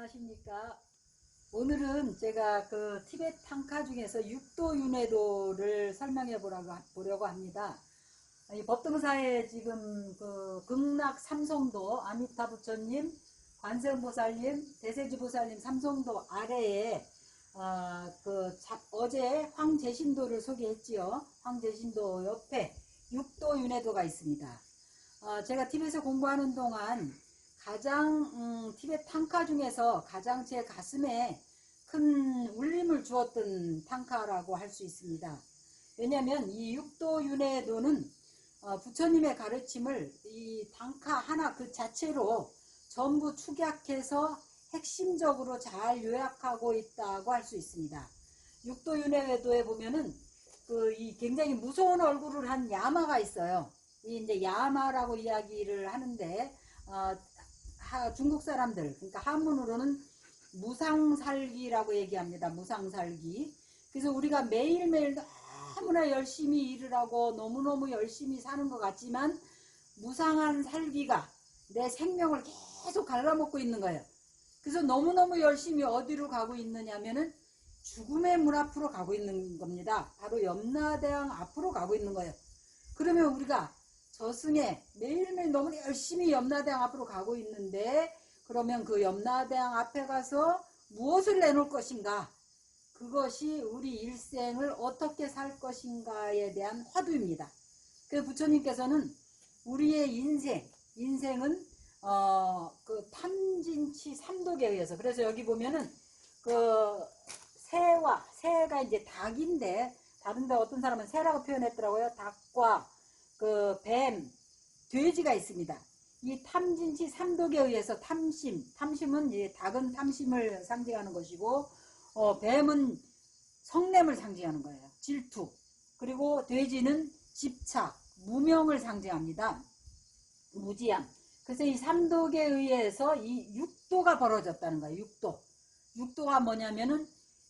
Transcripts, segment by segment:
안녕하십니까. 오늘은 제가 그 티베트 탕카 중에서 육도 윤회도를 설명해 보려고 합니다. 이 법등사에 지금 그 극락 삼성도 아미타 부처님, 관세음보살님, 대세지보살님 삼성도 아래에 어제 황제신도를 소개했지요. 황제신도 옆에 육도 윤회도가 있습니다. 제가 티베트에서 공부하는 동안 가장 티베트 탕카 중에서 가장 제 가슴에 큰 울림을 주었던 탕카라고 할 수 있습니다. 왜냐하면 이 육도 윤회도는 부처님의 가르침을 이 탕카 하나 그 자체로 전부 축약해서 핵심적으로 잘 요약하고 있다고 할 수 있습니다. 육도 윤회도에 보면은 이 굉장히 무서운 얼굴을 한 야마가 있어요. 이 이제 야마라고 이야기를 하는데 중국 사람들, 그러니까 한문으로는 무상살기라고 얘기합니다. 무상살기. 그래서 우리가 매일매일 너무나 열심히 일을 하고 너무너무 열심히 사는 것 같지만 무상한 살기가 내 생명을 계속 갉아먹고 있는 거예요. 그래서 너무너무 열심히 어디로 가고 있느냐면은 죽음의 문 앞으로 가고 있는 겁니다. 바로 염라대왕 앞으로 가고 있는 거예요. 그러면 우리가 저승에 매일매일 너무 열심히 염라대왕 앞으로 가고 있는데, 그러면 그 염라대왕 앞에 가서 무엇을 내놓을 것인가? 그것이 우리 일생을 어떻게 살 것인가에 대한 화두입니다. 그 부처님께서는 우리의 인생은 그 탐진치 삼독에 의해서, 그래서 여기 보면은 그 새가 이제 닭인데, 다른데 어떤 사람은 새라고 표현했더라고요. 닭과 그 뱀, 돼지가 있습니다. 이 탐진치 삼독에 의해서 탐심은 이제 닭은 탐심을 상징하는 것이고, 뱀은 성냄을 상징하는 거예요. 질투. 그리고 돼지는 집착, 무명을 상징합니다. 무지함. 그래서 이 삼독에 의해서 이 육도가 벌어졌다는 거예요. 육도가 뭐냐면은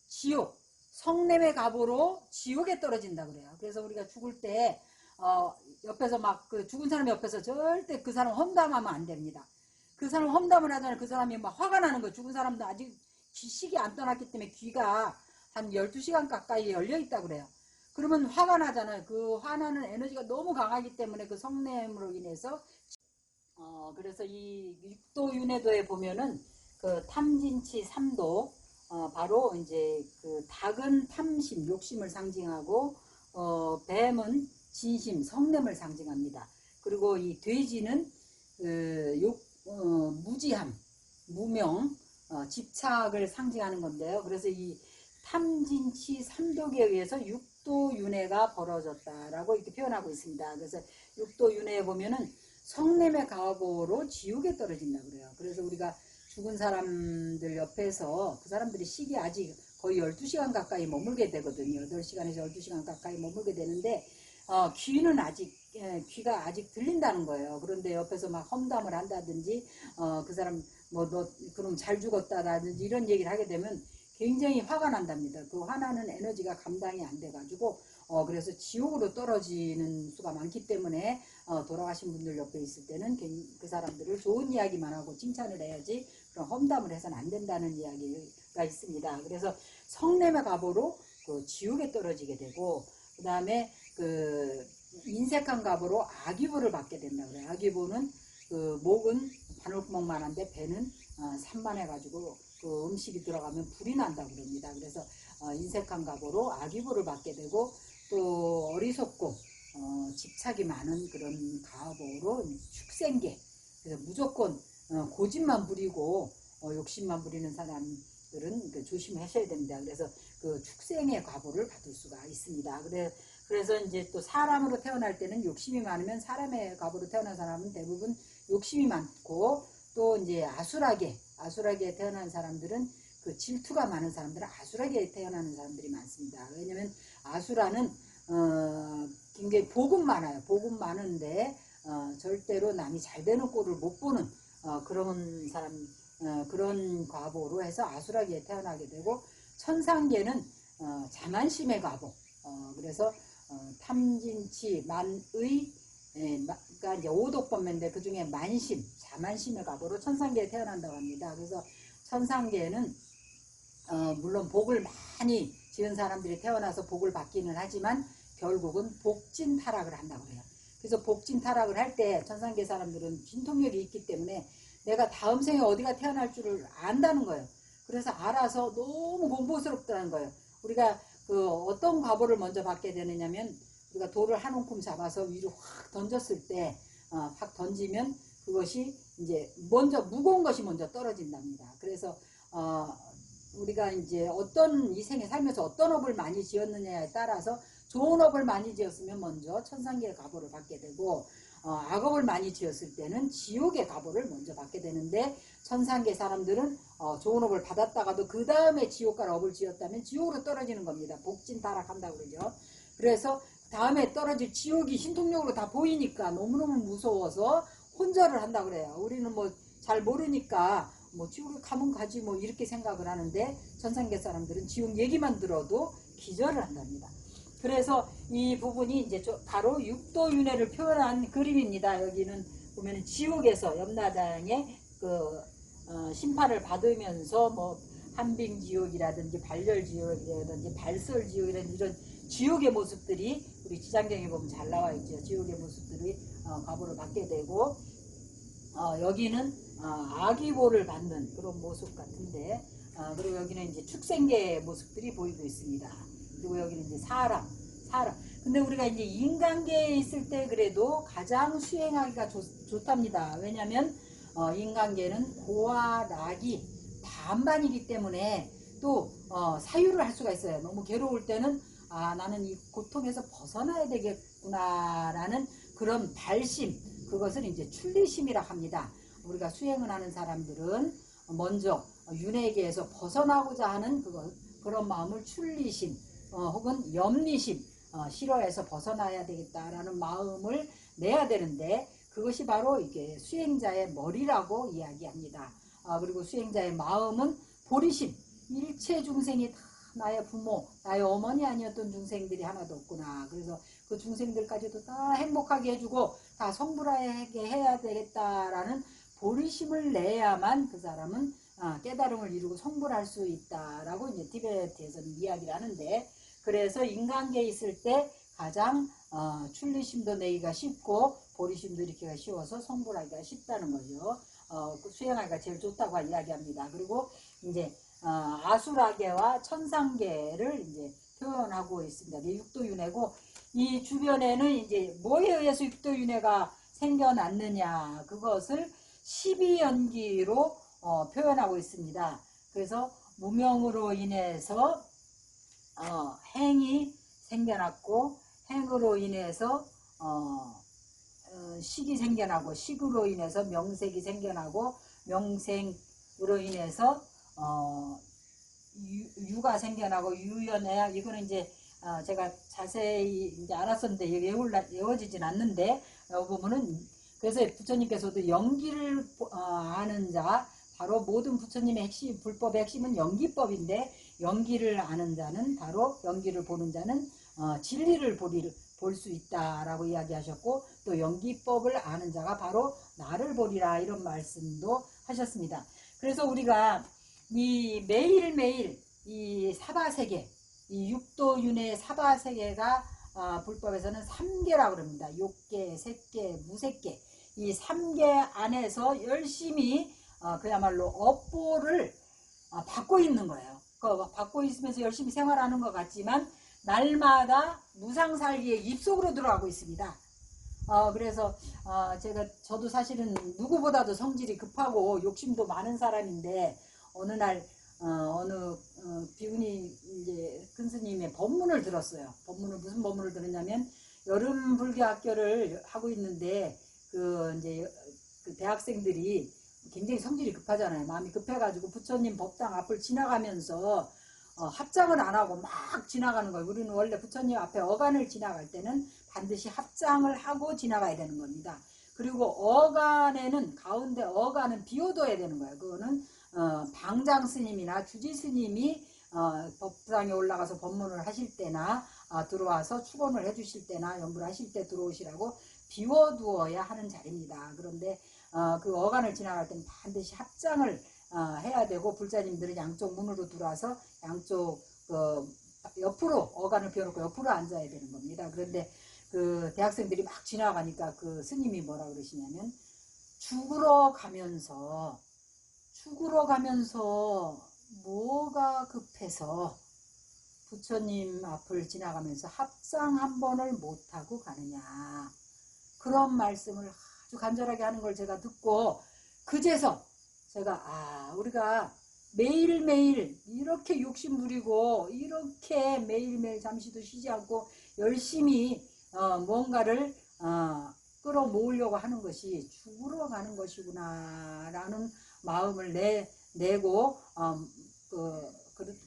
지옥, 성냄의 갑으로 지옥에 떨어진다 그래요. 그래서 우리가 죽을 때 옆에서 막 그 죽은 사람 옆에서 절대 그 사람 험담하면 안 됩니다. 그 사람 험담을 하잖아요. 그 사람이 막 화가 나는 거예요. 죽은 사람도 아직 식이 안 떠났기 때문에 귀가 한 12시간 가까이 열려 있다 그래요. 그러면 화가 나잖아요. 그 화나는 에너지가 너무 강하기 때문에 그 성냄으로 인해서 그래서 이 육도윤회도에 보면은 그 탐진치 삼도, 바로 이제 그 닭은 탐심, 욕심을 상징하고, 뱀은 진심, 성냄을 상징합니다. 그리고 이 돼지는 무지함, 무명, 집착을 상징하는 건데요. 그래서 이 탐진치 삼독에 의해서 육도윤회가 벌어졌다라고 이렇게 표현하고 있습니다. 그래서 육도윤회에 보면은 성냄의 가보로 지옥에 떨어진다 그래요. 그래서 우리가 죽은 사람들 옆에서 그 사람들이 식이 아직 거의 12시간 가까이 머물게 되거든요. 8시간에서 12시간 가까이 머물게 되는데, 귀가 아직 들린다는 거예요. 그런데 옆에서 막 험담을 한다든지, 그 사람 너 그럼 잘 죽었다라든지 이런 얘기를 하게 되면 굉장히 화가 난답니다. 그 화나는 에너지가 감당이 안 돼가지고, 그래서 지옥으로 떨어지는 수가 많기 때문에, 돌아가신 분들 옆에 있을 때는 그 사람들을 좋은 이야기만 하고 칭찬을 해야지, 그런 험담을 해서는 안 된다는 이야기가 있습니다. 그래서 성냄의 갑으로 그 지옥에 떨어지게 되고, 그 다음에 그 인색한 갑으로 아귀보를 받게 된다 그래요. 아귀보는 그 목은 바늘구멍만한데 배는 산만해가지고 그 음식이 들어가면 불이 난다 그럽니다. 그래서 인색한 갑으로 아귀보를 받게 되고, 또 어리석고 집착이 많은 그런 갑으로 축생계, 그래서 무조건 고집만 부리고 욕심만 부리는 사람들은 조심하셔야 됩니다. 그래서 그 축생의 과보를 받을 수가 있습니다. 그래서 이제 또 사람으로 태어날 때는 욕심이 많으면, 사람의 과보로 태어난 사람은 대부분 욕심이 많고, 또 이제 아수라게 태어난 사람들은, 그 질투가 많은 사람들은 아수라게 태어나는 사람들이 많습니다. 왜냐면 아수라는 굉장히 복은 많아요. 복은 많은데 절대로 남이 잘 되는 꼴을 못 보는 그런 사람, 그런 과보로 해서 아수라기에 태어나게 되고, 천상계는 자만심의 과보. 그래서 탐진치, 만의, 그러니까 이제 오독법인데 그 중에 만심, 자만심의 과보로 천상계에 태어난다고 합니다. 그래서 천상계는 물론 복을 많이 지은 사람들이 태어나서 복을 받기는 하지만 결국은 복진 타락을 한다고 해요. 그래서 복진 타락을 할 때 천상계 사람들은 진통력이 있기 때문에 내가 다음 생에 어디가 태어날 줄을 안다는 거예요. 그래서 알아서 너무 공부스럽다는 거예요. 우리가 그 어떤 과보를 먼저 받게 되느냐면 우리가 돌을 한 움큼 잡아서 위로 확 던졌을 때 확 던지면 그것이 이제 먼저 무거운 것이 먼저 떨어진답니다. 그래서 우리가 이제 어떤 이 생에 살면서 어떤 업을 많이 지었느냐에 따라서 좋은 업을 많이 지었으면 먼저 천상계의 과보를 받게 되고 악업을 많이 지었을 때는 지옥의 과보를 먼저 받게 되는데 천상계 사람들은 좋은 업을 받았다가도 그 다음에 지옥 갈 업을 지었다면 지옥으로 떨어지는 겁니다. 복진 타락한다고 그러죠. 그래서 다음에 떨어질 지옥이 신통력으로 다 보이니까 너무너무 무서워서 혼절을 한다고 그래요. 우리는 뭐 잘 모르니까 뭐 지옥에 가면 가지 뭐 이렇게 생각을 하는데 천상계 사람들은 지옥 얘기만 들어도 기절을 한답니다. 그래서 이 부분이 이제 바로 육도윤회를 표현한 그림입니다. 여기는 보면 지옥에서 염라대왕의 그 심판을 받으면서 뭐 한빙지옥이라든지 발열지옥이라든지 발설지옥이라든지 이런 지옥의 모습들이 우리 지장경에 보면 잘 나와 있죠. 지옥의 모습들이 과보를 받게 되고 여기는 아기보를 받는 그런 모습 같은데 그리고 여기는 이제 축생계의 모습들이 보이고 있습니다. 그리고 여기는 이제 사람. 근데 우리가 이제 인간계에 있을 때 그래도 가장 수행하기가 좋답니다. 왜냐하면 인간계는 고와 낙이 반반이기 때문에 또 사유를 할 수가 있어요. 너무 괴로울 때는 나는 이 고통에서 벗어나야 되겠구나 라는 그런 발심, 그것을 이제 출리심이라 합니다. 우리가 수행을 하는 사람들은 먼저 윤회계에서 벗어나고자 하는 그런 마음을 출리심 혹은 염리심, 싫어해서 벗어나야 되겠다라는 마음을 내야 되는데 그것이 바로 이게 수행자의 머리라고 이야기합니다. 그리고 수행자의 마음은 보리심, 일체 중생이 다 나의 부모, 나의 어머니 아니었던 중생들이 하나도 없구나. 그래서 그 중생들까지도 다 행복하게 해주고 다 성불하게 해야 되겠다라는 보리심을 내야만 그 사람은 깨달음을 이루고 성불할 수 있다라고 이제 티베트에서는 이야기를 하는데, 그래서 인간계에 있을 때 가장 출리심도 내기가 쉽고 보리심도 일으키기가 쉬워서 성불하기가 쉽다는 거죠. 수행하기가 제일 좋다고 이야기합니다. 그리고 이제 아수라계와 천상계를 이제 표현하고 있습니다. 육도윤회고, 이 주변에는 이제 뭐에 의해서 육도윤회가 생겨났느냐, 그것을 12연기로 표현하고 있습니다. 그래서 무명으로 인해서 행이 생겨났고, 행으로 인해서 식이 생겨나고, 식으로 인해서 명색이 생겨나고, 명색으로 인해서 유가 생겨나고, 유연해야, 이거는 이제 제가 자세히 이제 알았었는데 외워지진 않는데, 이 부분은 그래서 부처님께서도 연기를 아는 자, 바로 모든 부처님의 핵심, 불법의 핵심은 연기법인데, 연기를 아는 자는 바로 연기를 보는 자는 진리를 볼 수 있다라고 이야기하셨고, 또 연기법을 아는 자가 바로 나를 보리라, 이런 말씀도 하셨습니다. 그래서 우리가 이 매일매일 이 사바세계, 이 육도윤회 사바세계가 불법에서는 3계라고 합니다. 욕계, 색계, 무색계, 이 3계 안에서 열심히 그야말로 업보를 받고 있는 거예요. 받고 있으면서 열심히 생활하는 것 같지만 날마다 무상살기에 입속으로 들어가고 있습니다. 그래서 저도 사실은 누구보다도 성질이 급하고 욕심도 많은 사람인데, 어느 날 어느 비구니 이제 큰 스님의 법문을 들었어요. 무슨 법문을 들었냐면, 여름 불교학교를 하고 있는데 이제 그 대학생들이 굉장히 성질이 급하잖아요. 마음이 급해가지고 부처님 법당 앞을 지나가면서 합장을 안 하고 막 지나가는 거예요. 우리는 원래 부처님 앞에 어간을 지나갈 때는 반드시 합장을 하고 지나가야 되는 겁니다. 그리고 가운데 어간은 비워둬야 되는 거예요. 그거는 방장 스님이나 주지 스님이 법당에 올라가서 법문을 하실 때나 들어와서 축원을 해주실 때나 연불을 하실 때 들어오시라고 비워두어야 하는 자리입니다. 그런데 그 어간을 지나갈 때는 반드시 합장을 해야 해야 되고, 불자님들은 양쪽 문으로 들어와서 양쪽 옆으로 어간을 펴놓고 옆으로 앉아야 되는 겁니다. 그런데 그 대학생들이 막 지나가니까 그 스님이 뭐라 그러시냐면, 죽으러 가면서 뭐가 급해서 부처님 앞을 지나가면서 합상 한 번을 못하고 가느냐, 그런 말씀을 아주 간절하게 하는 걸 제가 듣고, 그제서 제가 우리가 매일매일 이렇게 욕심 부리고 이렇게 매일매일 잠시도 쉬지 않고 열심히 뭔가를 끌어모으려고 하는 것이 죽으러 가는 것이구나 라는 마음을 내고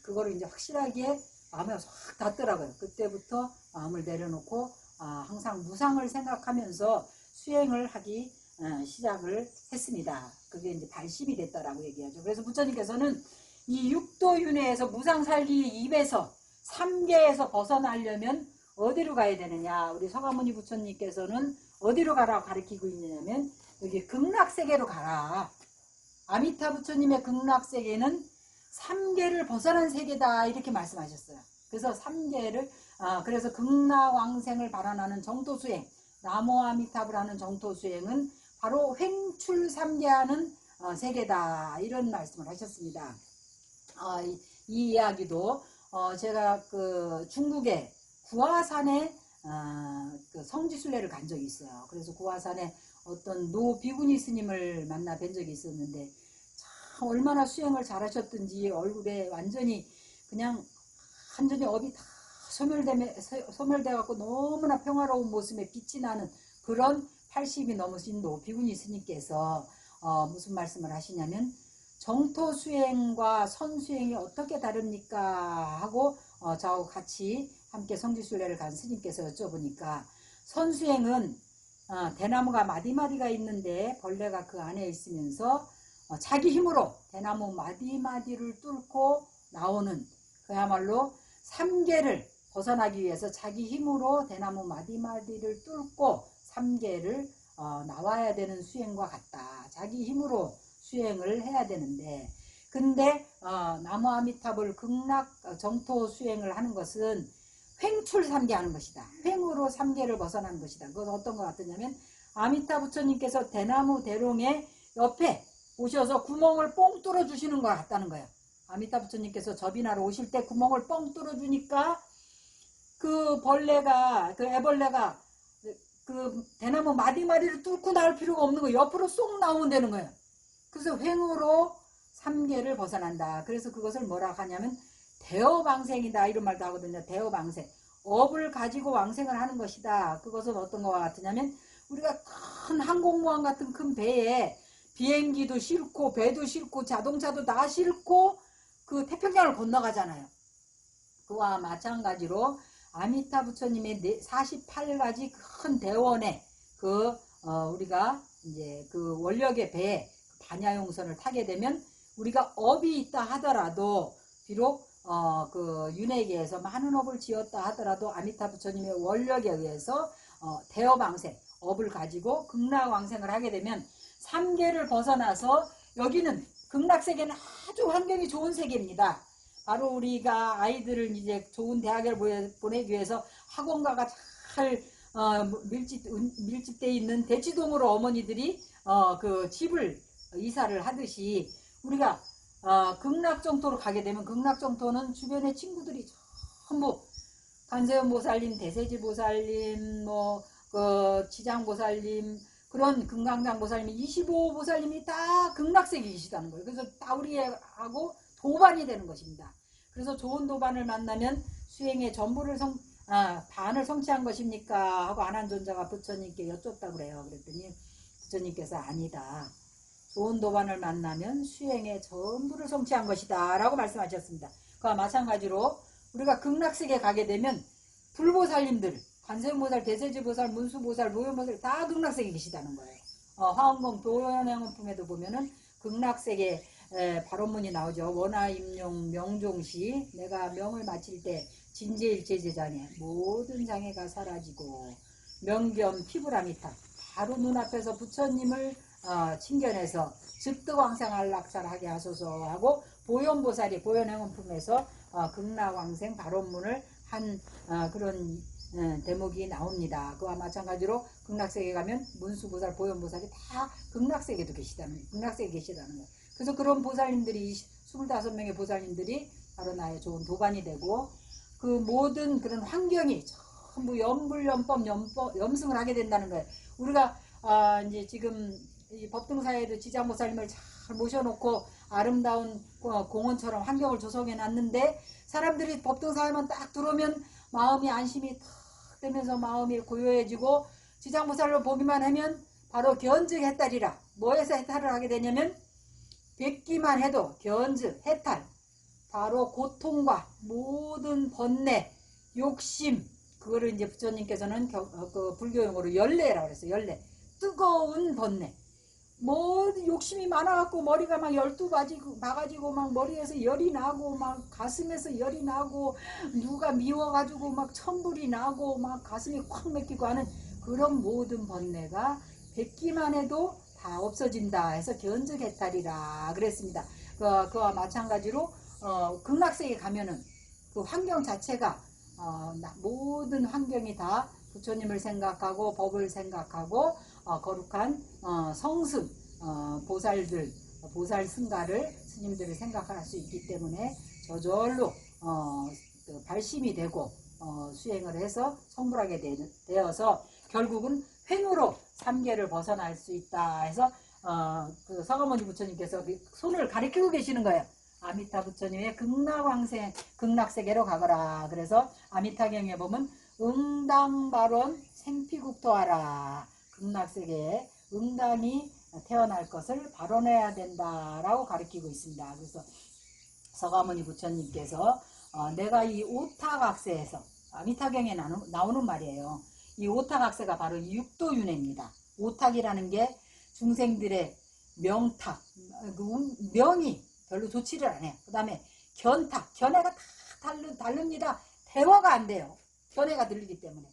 그거를 이제 확실하게 마음에 확 닿더라고요. 그때부터 마음을 내려놓고 항상 무상을 생각하면서 수행을 하기 시작을 했습니다. 그게 이제 발심이 됐다라고 얘기하죠. 그래서 부처님께서는 이 육도윤회에서 무상 살기 입에서 삼계에서 벗어나려면 어디로 가야 되느냐, 우리 서가모니 부처님께서는 어디로 가라고 가르치고 있느냐면, 여기 극락세계로 가라. 아미타 부처님의 극락세계는 삼계를 벗어난 세계다, 이렇게 말씀하셨어요. 그래서 삼계를 그래서 극락왕생을 발언하는 정토수행, 나모아미타불하는 정토수행은 바로 횡출삼계하는 세계다, 이런 말씀을 하셨습니다. 이 이야기도 제가 그 중국의 구화산에 그 성지순례를 간 적이 있어요. 그래서 구화산에 어떤 노 비구니 스님을 만나 뵌 적이 있었는데, 참 얼마나 수행을 잘하셨든지 얼굴에 완전히 업이 다 소멸돼 갖고 너무나 평화로운 모습에 빛이 나는 그런 80이 넘으신 노 비구니 스님께서 무슨 말씀을 하시냐면, 정토 수행과 선 수행이 어떻게 다릅니까 하고 저하고 같이 함께 성지순례를 간 스님께서 여쭤보니까, 선수행은 대나무가 마디마디가 있는데 벌레가 그 안에 있으면서 자기 힘으로 대나무 마디마디를 뚫고 나오는, 그야말로 삼계를 벗어나기 위해서 자기 힘으로 대나무 마디마디를 뚫고 삼계를 나와야 되는 수행과 같다. 자기 힘으로 수행을 해야 되는데, 근데 나무아미타불 극락 정토 수행을 하는 것은 횡출 삼계 하는 것이다. 횡으로 삼계를 벗어나는 것이다. 그건 어떤 것 같으냐면, 아미타 부처님께서 대나무 대롱의 옆에 오셔서 구멍을 뽕 뚫어 주시는 것 같다는 거예요. 아미타 부처님께서 접이나러 오실 때 구멍을 뻥 뚫어 주니까 그 애벌레가 그 대나무 마디마디를 뚫고 나올 필요가 없는 거예요. 옆으로 쏙 나오면 되는 거예요. 그래서 횡으로 삼계를 벗어난다. 그래서 그것을 뭐라 하냐면 대업왕생이다, 이런 말도 하거든요. 대업왕생, 업을 가지고 왕생을 하는 것이다. 그것은 어떤 것과 같으냐면, 우리가 큰 항공모함 같은 큰 배에 비행기도 싣고 배도 싣고 자동차도 다 싣고 그 태평양을 건너가잖아요. 그와 마찬가지로 아미타 부처님의 48가지 큰 대원에 우리가 이제 그 원력의 배에 반야용선을 타게 되면, 우리가 업이 있다 하더라도, 비록 그 윤회계에서 많은 업을 지었다 하더라도 아미타 부처님의 원력에 의해서 대업왕생, 업을 가지고 극락왕생을 하게 되면 삼계를 벗어나서, 여기는 극락세계는 아주 환경이 좋은 세계입니다. 바로 우리가 아이들을 이제 좋은 대학을 보내기 위해서 학원가가 잘 밀집되어 있는 대치동으로 어머니들이 그 집을 이사를 하듯이, 우리가 극락정토로 가게 되면, 극락정토는 주변의 친구들이 전부 관세음 보살님, 대세지 보살님, 지장보살님, 그런 금강장 보살님, 25보살님이 다 극락세계에 계시다는 거예요. 그래서 다 우리하고 도반이 되는 것입니다. 그래서 좋은 도반을 만나면 수행의 전부를 반을 성취한 것입니까 하고 안한존자가 부처님께 여쭙다 그래요. 그랬더니 부처님께서 아니다, 좋은 도반을 만나면 수행의 전부를 성취한 것이다 라고 말씀하셨습니다. 그와 마찬가지로 우리가 극락세계에 가게 되면 불보살님들, 관세음보살, 대세지보살, 문수보살, 노현보살 다 극락세계에 계시다는 거예요. 화엄공 도연행원품에도 보면은 극락세계 발언문이 나오죠. 원하임용 명종시, 내가 명을 마칠 때 진제일체제장에 모든 장애가 사라지고 명겸 피부라미타, 바로 눈앞에서 부처님을 친견해서 즉득왕생안락사하게 하소서 하고 보현보살이 보현행원품에서 극락왕생 발원문을 한 그런 대목이 나옵니다. 그와 마찬가지로 극락세계 가면 문수보살, 보현보살이 다 극락세계에 계시다는 거예요. 그래서 그런 보살님들이 25명의 보살님들이 바로 나의 좋은 도반이 되고 그 모든 그런 환경이 전부 염불염법 염승을 하게 된다는 거예요. 우리가 이제 지금 이 법등사에도 지장보살님을 잘 모셔놓고 아름다운 공원처럼 환경을 조성해 놨는데 사람들이 법등사에만 딱 들어오면 마음이 안심이 탁 되면서 마음이 고요해지고 지장보살을 보기만 하면 바로 견즉 해탈이라. 뭐에서 해탈을 하게 되냐면 뵙기만 해도 견즉 해탈, 바로 고통과 모든 번뇌, 욕심, 그거를 이제 부처님께서는 그 불교용어로 열내라고 그랬어요. 열내. 뜨거운 번뇌. 뭐 욕심이 많아갖고 머리가 막 12가지고 막 머리에서 열이 나고 막 가슴에서 열이 나고 누가 미워가지고 막 천불이 나고 막 가슴이 콱 맥히고 하는 그런 모든 번뇌가 뵙기만 해도 다 없어진다 해서 견즉해탈이라 그랬습니다. 그와 마찬가지로 극락세계 가면은 그 환경 자체가 모든 환경이 다 부처님을 생각하고 법을 생각하고 거룩한 성승 보살들, 보살 승가를 스님들을 생각할 수 있기 때문에 저절로 발심이 되고 수행을 해서 성불하게 되어서 결국은 횡으로 삼계를 벗어날 수 있다 해서 그 서가모니 부처님께서 손을 가리키고 계시는 거예요. 아미타 부처님의 극락왕생 극락세계로 가거라. 그래서 아미타경에 보면 응당발원 생피국토하라. 극락세계에 응당이 태어날 것을 발언해야 된다라고 가르치고 있습니다. 그래서 서가모니 부처님께서 내가 이 오타각세에서 아미타경에 나오는 말이에요. 이 오타각세가 바로 이 육도윤회입니다. 오탁이라는 게 중생들의 명탁, 명이 별로 좋지를 않아요. 그 다음에 견탁, 견해가 다 다릅니다. 대화가 안 돼요. 견해가 들리기 때문에.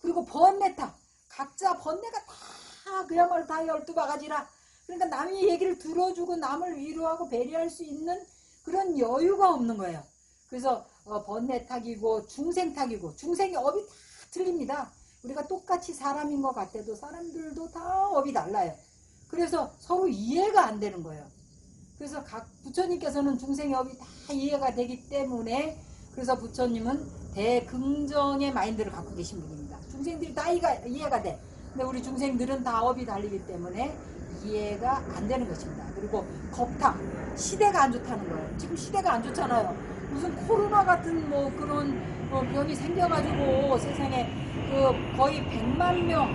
그리고 번뇌탁, 각자 번뇌가 다 그야말로 다 12바가지라. 그러니까 남의 얘기를 들어주고 남을 위로하고 배려할 수 있는 그런 여유가 없는 거예요. 그래서 번뇌탁이고 중생탁이고 중생의 업이 다 틀립니다. 우리가 똑같이 사람인 것 같아도 사람들도 다 업이 달라요. 그래서 서로 이해가 안 되는 거예요. 그래서 각 부처님께서는 중생의 업이 다 이해가 되기 때문에 그래서 부처님은 대긍정의 마인드를 갖고 계신 분입니다. 중생들이 다 이해가 돼. 근데 우리 중생들은 다 업이 달리기 때문에 이해가 안 되는 것입니다. 그리고 겁탕, 시대가 안 좋다는 거예요. 지금 시대가 안 좋잖아요. 무슨 코로나 같은 뭐 그런 병이 생겨가지고 세상에 거의 100만 명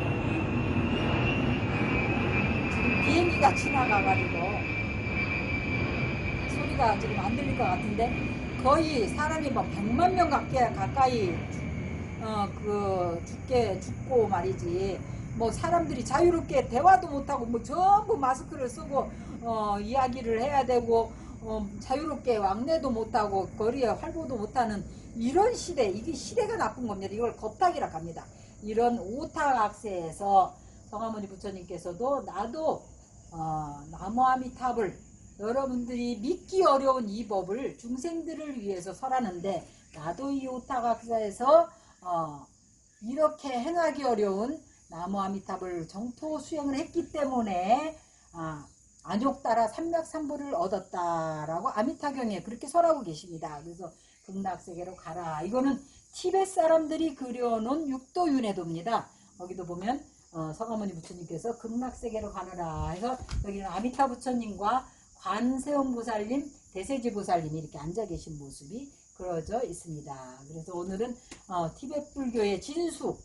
지금 비행기가 지나가가지고 소리가 지금 안 들릴 것 같은데 거의 사람이 뭐 100만 명 가까이 죽고 말이지. 뭐 사람들이 자유롭게 대화도 못하고 뭐 전부 마스크를 쓰고 이야기를 해야 되고 자유롭게 왕래도 못하고 거리에 활보도 못하는 이런 시대, 이게 시대가 나쁜 겁니다. 이걸 겁탁이라 합니다. 이런 오탁악세에서 성하모니 부처님께서도 나도 나무아미탑을 여러분들이 믿기 어려운 이 법을 중생들을 위해서 설하는데 나도 이 오탁악세에서 이렇게 행하기 어려운 나무아미탑을 정토 수행을 했기 때문에 안욕따라 삼맥삼보를 얻었다라고 아미타경에 그렇게 설하고 계십니다. 그래서 극락세계로 가라. 이거는 티벳 사람들이 그려놓은 육도윤회도입니다. 거기도 보면 서가모니 부처님께서 극락세계로 가느라 해서 여기는 아미타 부처님과 관세음 보살님, 대세지 보살님이 이렇게 앉아 계신 모습이 그려져 있습니다. 그래서 오늘은 티벳 불교의 진수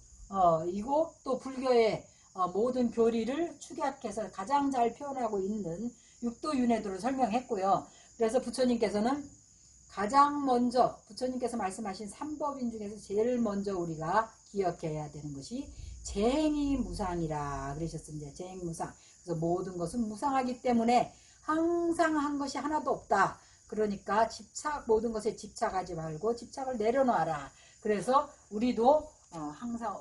이고 또 불교의 모든 교리를 축약해서 가장 잘 표현하고 있는 육도윤회도를 설명했고요. 그래서 부처님께서는 가장 먼저 부처님께서 말씀하신 삼법인 중에서 제일 먼저 우리가 기억해야 되는 것이 재행이 무상이라 그러셨습니다. 재행무상. 그래서 모든 것은 무상하기 때문에 항상 한 것이 하나도 없다. 그러니까 모든 것에 집착하지 말고 집착을 내려놓아라. 그래서 우리도 항상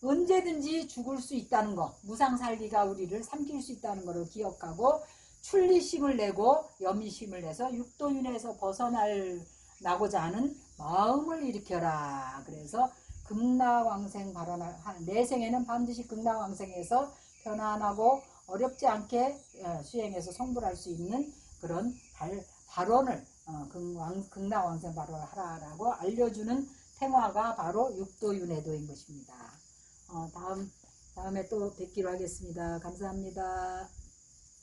언제든지 죽을 수 있다는 거, 무상살기가 우리를 삼킬 수 있다는 것을 기억하고 출리심을 내고 염심을 내서 육도윤회에서 벗어나고자 하는 마음을 일으켜라. 그래서 극락왕생 발언할 내 생에는 반드시 극락왕생에서 편안하고 어렵지 않게 수행해서 성불할 수 있는 그런 발언을 극락왕생 발언을 하라라고 알려주는 태화가 바로 육도윤회도인 것입니다. 다음에 또 뵙기로 하겠습니다. 감사합니다.